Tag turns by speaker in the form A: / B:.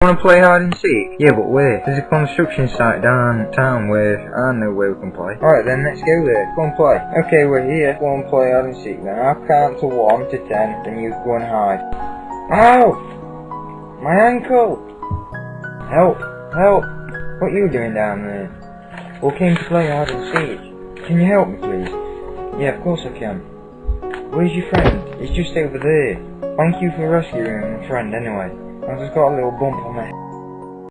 A: Wanna play hide and seek? Yeah, but where? There's a construction site downtown where I know where we can play. Alright then, let's go there. Go and play. Okay, we're here. Go and play hide and seek then. I'll count to 1 to 10, then you go and hide. Ow! My ankle! Help! Help! What are you doing down there? We came to play hide and seek. Can you help me please? Yeah, of course I can. Where's your friend? He's just over there. Thank you for rescuing my friend anyway. I just got a little bump on my head.